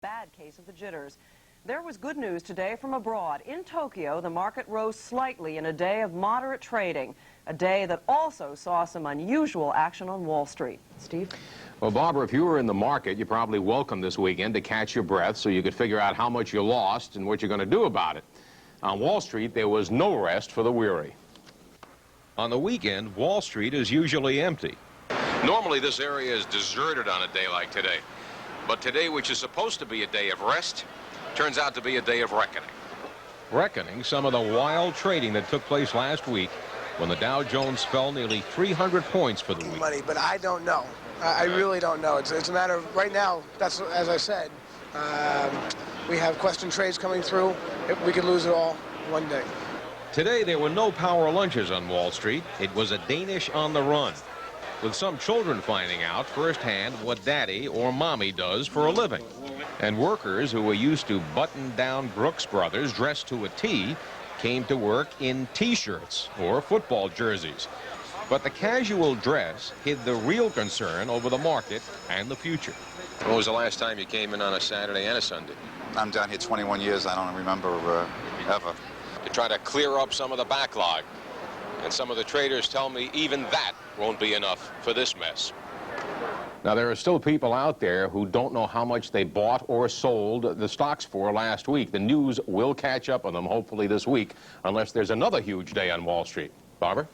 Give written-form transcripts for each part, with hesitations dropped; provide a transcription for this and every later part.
Bad case of the jitters. There was good news today from abroad. In Tokyo, the market rose slightly in a day of moderate trading, a day that also saw some unusual action on Wall Street. Steve? Well, Barbara, if you were in the market, you probably welcomed this weekend to catch your breath so you could figure out how much you lost and what you're going to do about it. On Wall Street, there was no rest for the weary. On the weekend, Wall Street is usually empty. Normally, this area is deserted on a day like today. But today, which is supposed to be a day of rest, turns out to be a day of reckoning. Reckoning some of the wild trading that took place last week when the Dow Jones fell nearly 300 points for the week. Money, but I don't know. I really don't know. It's a matter of right now. That's as I said. We have question trades coming through. We could lose it all one day. Today there were no power lunches on Wall Street. It was a Danish on the run, with some children finding out firsthand what daddy or mommy does for a living. And workers who were used to button-down Brooks Brothers dressed to a T came to work in T-shirts or football jerseys. But the casual dress hid the real concern over the market and the future. When was the last time you came in on a Saturday and a Sunday? I'm down here 21 years. I don't remember ever. To try to clear up some of the backlog. And some of the traders tell me even that won't be enough for this mess. Now, there are still people out there who don't know how much they bought or sold the stocks for last week. The news will catch up on them, hopefully this week, unless there's another huge day on Wall Street. Barbara?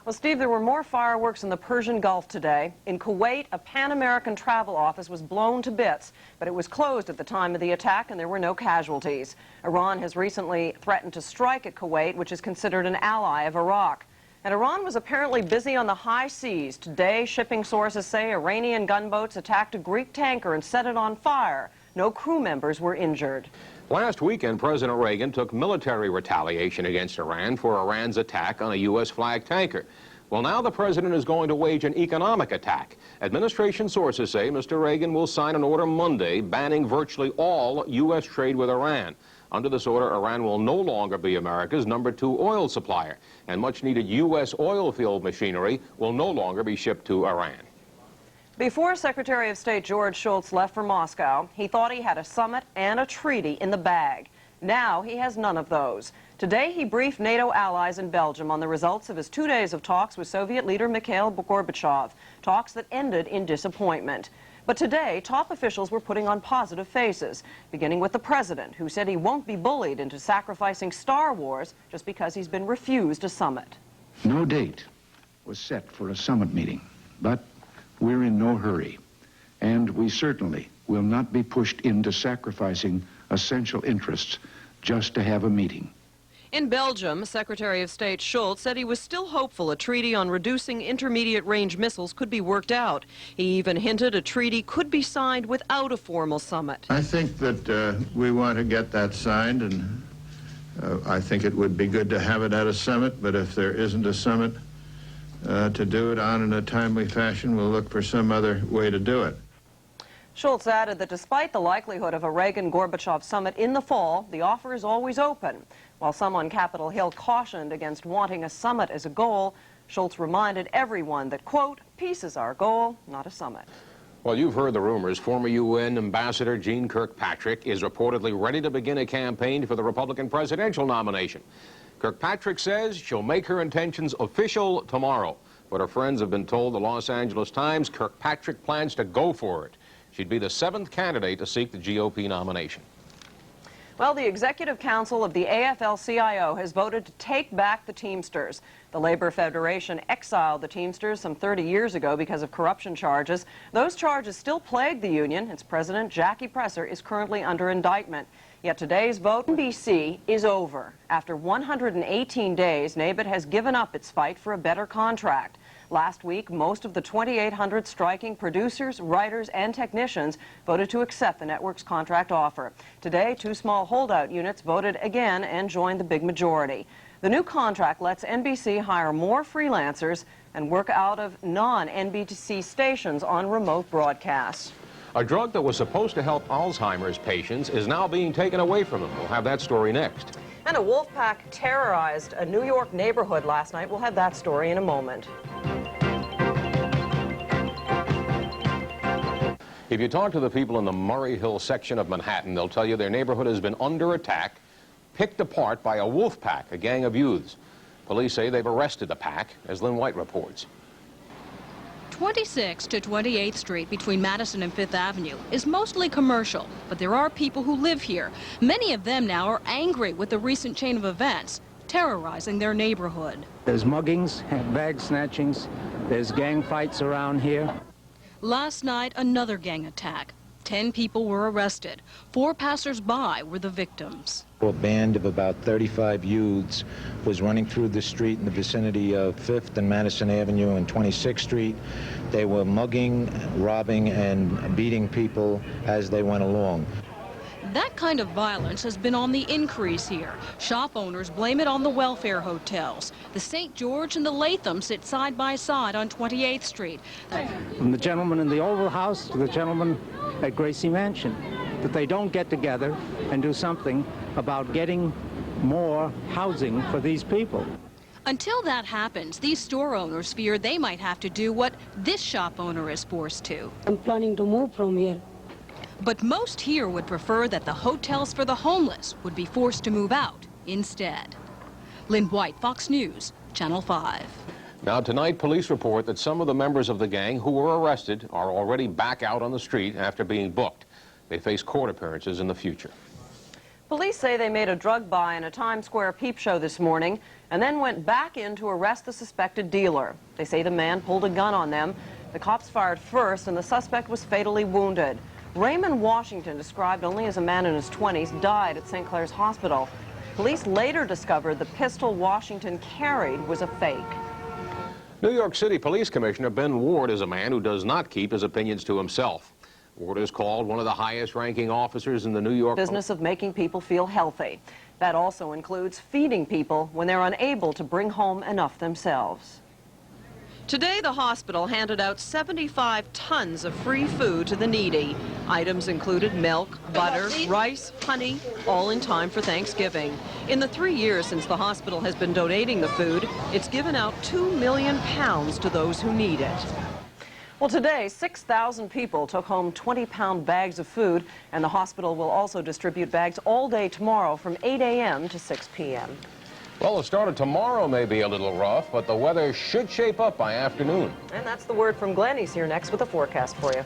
Well, Steve, there were more fireworks in the Persian Gulf today. In Kuwait, a Pan-American travel office was blown to bits, but it was closed at the time of the attack and there were no casualties. Iran has recently threatened to strike at Kuwait, which is considered an ally of Iraq. And Iran was apparently busy on the high seas. Today, shipping sources say Iranian gunboats attacked a Greek tanker and set it on fire. No crew members were injured. Last weekend, President Reagan took military retaliation against Iran for Iran's attack on a U.S. flag tanker. Well, now the president is going to wage an economic attack. Administration sources say Mr. Reagan will sign an order Monday banning virtually all U.S. trade with Iran. Under this order, Iran will no longer be America's #2 oil supplier, and much-needed U.S. oil field machinery will no longer be shipped to Iran. Before Secretary of State George Shultz left for Moscow, he thought he had a summit and a treaty in the bag. Now he has none of those. Today he briefed NATO allies in Belgium on the results of his 2 days of talks with Soviet leader Mikhail Gorbachev, talks that ended in disappointment. But today, top officials were putting on positive faces, beginning with the president, who said he won't be bullied into sacrificing Star Wars just because he's been refused a summit. No date was set for a summit meeting, but we're in no hurry, and we certainly will not be pushed into sacrificing essential interests just to have a meeting. In Belgium, Secretary of State Shultz said he was still hopeful a treaty on reducing intermediate-range missiles could be worked out. He even hinted a treaty could be signed without a formal summit. I think that we want to get that signed, and I think it would be good to have it at a summit, but if there isn't a summit to do it on in a timely fashion, we'll look for some other way to do it. Shultz added that despite the likelihood of a Reagan-Gorbachev summit in the fall, the offer is always open. While some on Capitol Hill cautioned against wanting a summit as a goal, Shultz reminded everyone that, quote, peace is our goal, not a summit. Well, you've heard the rumors. Former UN Ambassador Jean Kirkpatrick is reportedly ready to begin a campaign for the Republican presidential nomination. Kirkpatrick says she'll make her intentions official tomorrow. But her friends have been told the Los Angeles Times Kirkpatrick plans to go for it. She'd be the 7th candidate to seek the GOP nomination. Well, the Executive Council of the AFL-CIO has voted to take back the Teamsters. The Labor Federation exiled the Teamsters some 30 years ago because of corruption charges. Those charges still plague the union. Its president, Jackie Presser, is currently under indictment. Yet today's vote in NBC is over. After 118 days, NABIT has given up its fight for a better contract. Last week, most of the 2,800 striking producers, writers, and technicians voted to accept the network's contract offer. Today, 2 small holdout units voted again and joined the big majority. The new contract lets NBC hire more freelancers and work out of non-NBC stations on remote broadcasts. A drug that was supposed to help Alzheimer's patients is now being taken away from them. We'll have that story next. And a wolf pack terrorized a New York neighborhood last night. We'll have that story in a moment. If you talk to the people in the Murray Hill section of Manhattan, they'll tell you their neighborhood has been under attack, picked apart by a wolf pack, a gang of youths. Police say they've arrested the pack, as Lynn White reports. 26th to 28th Street between Madison and 5th Avenue is mostly commercial, but there are people who live here. Many of them now are angry with the recent chain of events terrorizing their neighborhood. There's muggings, bag snatchings, there's gang fights around here. Last night, another gang attack. 10 people were arrested. 4 passers-by were the victims. A band of about 35 youths was running through the street in the vicinity of 5th and Madison Avenue and 26th Street. They were mugging, robbing, and beating people as they went along. That kind of violence has been on the increase here. Shop owners blame it on the welfare hotels. The St. George and the Latham sit side by side on 28th Street. From the gentleman in the Oval House to the gentleman at Gracie Mansion, that they don't get together and do something about getting more housing for these people. Until that happens, these store owners fear they might have to do what this shop owner is forced to. I'm planning to move from here. But most here would prefer that the hotels for the homeless would be forced to move out instead. Lynn White, Fox News, Channel 5. Now, tonight, police report that some of the members of the gang who were arrested are already back out on the street after being booked. They face court appearances in the future. Police say they made a drug buy in a Times Square peep show this morning and then went back in to arrest the suspected dealer. They say the man pulled a gun on them. The cops fired first and the suspect was fatally wounded. Raymond Washington, described only as a man in his 20s, died at St. Clair's Hospital. Police later discovered the pistol Washington carried was a fake. New York City Police Commissioner Ben Ward is a man who does not keep his opinions to himself. Ward is called one of the highest-ranking officers in the New York business of making people feel healthy. That also includes feeding people when they're unable to bring home enough themselves. Today, the hospital handed out 75 tons of free food to the needy. Items included milk, butter, rice, honey, all in time for Thanksgiving. In the 3 years since the hospital has been donating the food, it's given out 2 million pounds to those who need it. Well, today, 6,000 people took home 20-pound bags of food, and the hospital will also distribute bags all day tomorrow from 8 a.m. to 6 p.m. Well, the start of tomorrow may be a little rough, but the weather should shape up by afternoon. And that's the word from Glenn. He's here next with a forecast for you.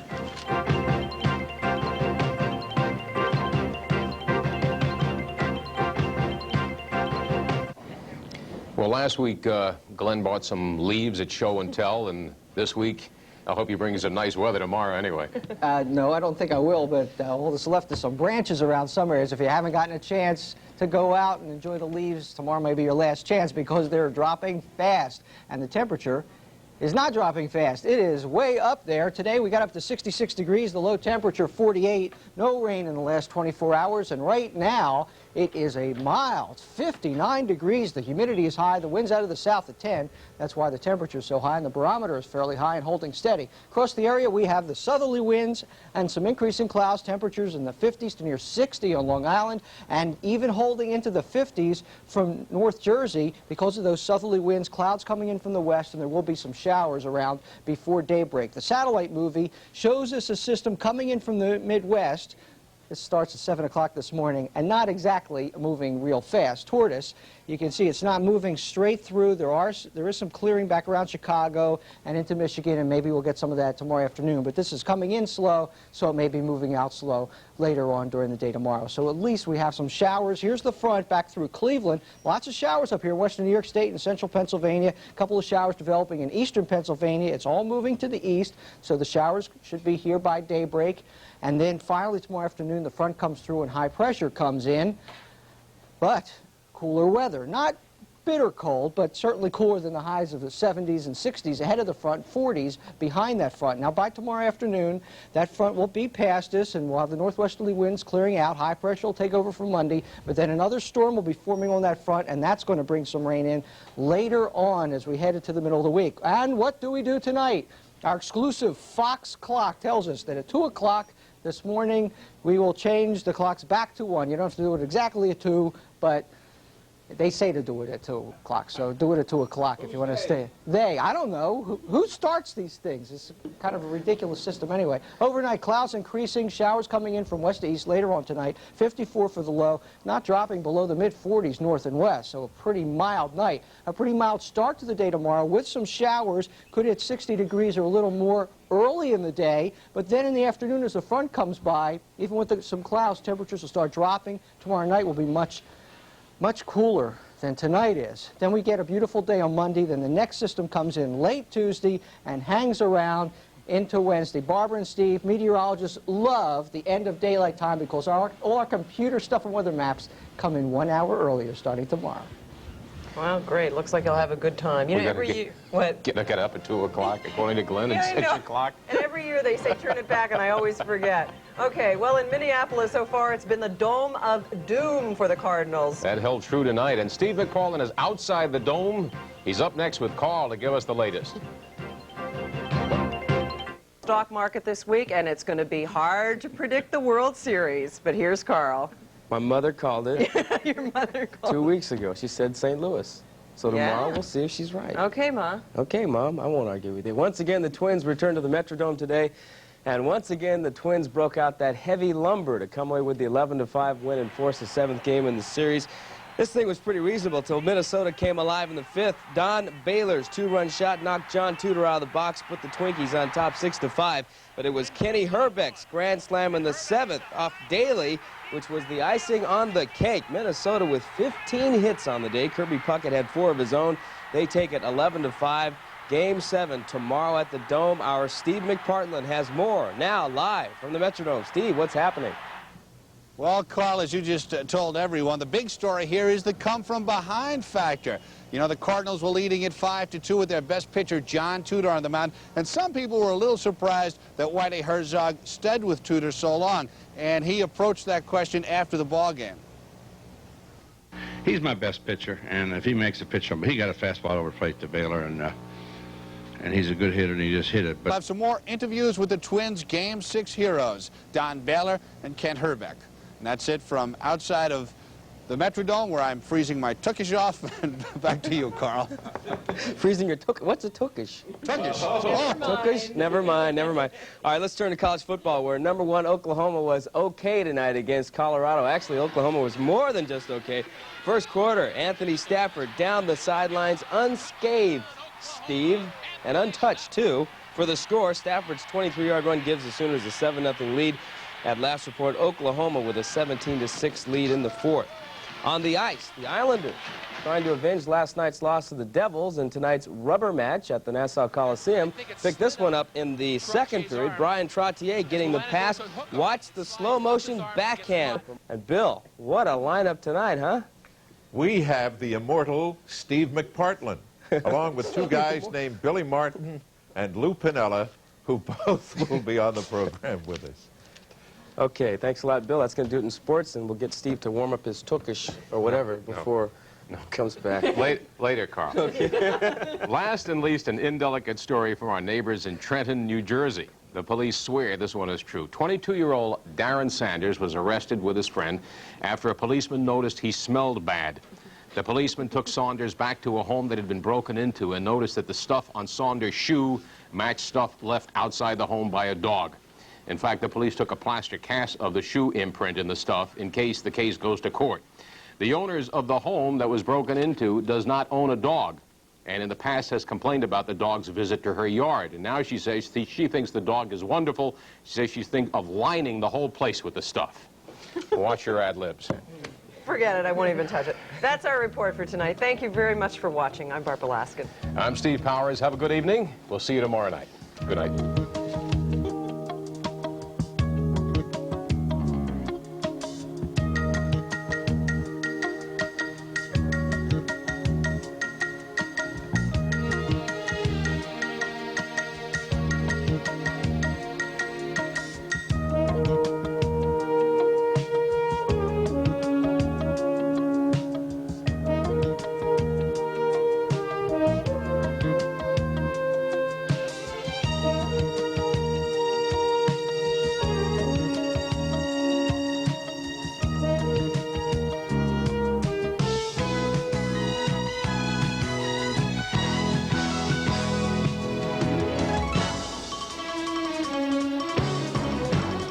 Well, last week, Glenn bought some leaves at Show and Tell, and this week, I hope he brings some nice weather tomorrow anyway. No, I don't think I will, but all that's left is some branches around some areas. If you haven't gotten a chance to go out and enjoy the leaves, tomorrow may be your last chance because they're dropping fast. And the temperature is not dropping fast. It is way up there. Today we got up to 66 degrees, the low temperature 48. No rain in the last 24 hours, and right now it is a mild 59 degrees. The humidity is high. The wind's out of the south at 10. That's why the temperature is so high, and the barometer is fairly high and holding steady. Across the area, we have the southerly winds and some increasing clouds, temperatures in the 50s to near 60 on Long Island, and even holding into the 50s from North Jersey because of those southerly winds, clouds coming in from the west, and there will be some showers around before daybreak. The satellite movie shows us a system coming in from the Midwest. This starts at 7 o'clock this morning and not exactly moving real fast toward us. You can see it's not moving straight through. There is some clearing back around Chicago and into Michigan, and maybe we'll get some of that tomorrow afternoon. But this is coming in slow, so it may be moving out slow later on during the day tomorrow. So at least we have some showers. Here's the front back through Cleveland. Lots of showers up here in western New York State and central Pennsylvania. A couple of showers developing in eastern Pennsylvania. It's all moving to the east, so the showers should be here by daybreak. And then finally tomorrow afternoon, the front comes through and high pressure comes in. But cooler weather. Not bitter cold, but certainly cooler than the highs of the 70s and 60s ahead of the front, 40s behind that front. Now, by tomorrow afternoon, that front will be past us, and we'll have the northwesterly winds clearing out. High pressure will take over for Monday, but then another storm will be forming on that front, and that's going to bring some rain in later on as we head into the middle of the week. And what do we do tonight? Our exclusive Fox clock tells us that at 2 o'clock this morning, we will change the clocks back to 1. You don't have to do it exactly at 2, but They say to do it at 2 o'clock, so do it at 2 o'clock if you want to stay. I don't know. Who starts these things? It's kind of a ridiculous system anyway. Overnight, clouds increasing, showers coming in from west to east later on tonight. 54 for the low, not dropping below the mid-40s north and west, so a pretty mild night. A pretty mild start to the day tomorrow with some showers. Could hit 60 degrees or a little more early in the day, but then in the afternoon as the front comes by, even with some clouds, temperatures will start dropping. Tomorrow night will be much cooler than tonight is. Then we get a beautiful day on Monday. Then the next system comes in late Tuesday and hangs around into Wednesday. Barbara and Steve, meteorologists, love the end of daylight time because all our computer stuff and weather maps come in 1 hour earlier starting tomorrow. Well, great. Looks like you'll have a good time. You know, every year... What? Get up at 2 o'clock, according to Glenn, and 6 o'clock. And every year they say turn it back, and I always forget. Okay, well, in Minneapolis so far, it's been the Dome of Doom for the Cardinals. That held true tonight, and Steve McPartlin is outside the Dome. He's up next with Carl to give us the latest. Stock market this week, and it's going to be hard to predict the World Series. But here's Carl. My mother called it. Your mother called 2 weeks ago. She said St. Louis. So tomorrow we'll see if she's right. Okay, Ma. Okay, Mom. I won't argue with you. Once again, the Twins returned to the Metrodome today. And once again, the Twins broke out that heavy lumber to come away with the 11-5 win and force the 7th game in the series. This thing was pretty reasonable until Minnesota came alive in the 5th. Don Baylor's 2-run shot knocked John Tudor out of the box, put the Twinkies on top 6-5. But it was Kenny Herbeck's grand slam in the 7th off Daly, which was the icing on the cake. Minnesota with 15 hits on the day. Kirby Puckett had 4 of his own. They take it 11-5. Game 7 tomorrow at the Dome. Our Steve McPartlin has more now live from the Metrodome. Steve, what's happening? Well, Carl, as you just told everyone, the big story here is the come-from-behind factor. You know, the Cardinals were leading at 5-2 with their best pitcher, John Tudor, on the mound. And some people were a little surprised that Whitey Herzog stayed with Tudor so long. And he approached that question after the ball game. He's my best pitcher, and if he makes a pitch, he got a fastball over plate to Baylor, and he's a good hitter, and he just hit it. But We'll have some more interviews with the Twins' Game 6 heroes, Don Baylor and Kent Herbeck. And that's it from outside of the Metrodome, where I'm freezing my tuckish off. And back to you, Carl. Freezing your tuckish? What's a tuckish? Tuckish. Oh, tuckish? Never mind, never mind. All right, let's turn to college football, where #1 Oklahoma was okay tonight against Colorado. Actually, Oklahoma was more than just okay. First quarter, Anthony Stafford down the sidelines unscathed, Steve, and untouched, too. For the score, Stafford's 23-yard run gives the Sooners a 7-0 lead. At last report, Oklahoma with a 17-6 lead in the 4th. On the ice, the Islanders trying to avenge last night's loss to the Devils in tonight's rubber match at the Nassau Coliseum. Picked this one up in the 2nd period. Brian Trottier getting the pass. Watch the slow-motion backhand. And Bill, what a lineup tonight, huh? We have the immortal Steve McPartlin, along with 2 guys named Billy Martin and Lou Piniella, who both will be on the program with us. Okay, thanks a lot, Bill. That's going to do it in sports, and we'll get Steve to warm up his tuckish or whatever before he comes back. Later, Carl. Okay. Last and least, an indelicate story from our neighbors in Trenton, New Jersey. The police swear this one is true. 22-year-old Darren Sanders was arrested with his friend after a policeman noticed he smelled bad. The policeman took Saunders back to a home that had been broken into and noticed that the stuff on Saunders' shoe matched stuff left outside the home by a dog. In fact, the police took a plaster cast of the shoe imprint in the stuff in case the case goes to court. The owners of the home that was broken into does not own a dog, and in the past has complained about the dog's visit to her yard. And now she says she thinks the dog is wonderful. She says she's thinking of lining the whole place with the stuff. Watch your ad-libs. Forget it. I won't even touch it. That's our report for tonight. Thank you very much for watching. I'm Barbara Laskin. I'm Steve Powers. Have a good evening. We'll see you tomorrow night. Good night.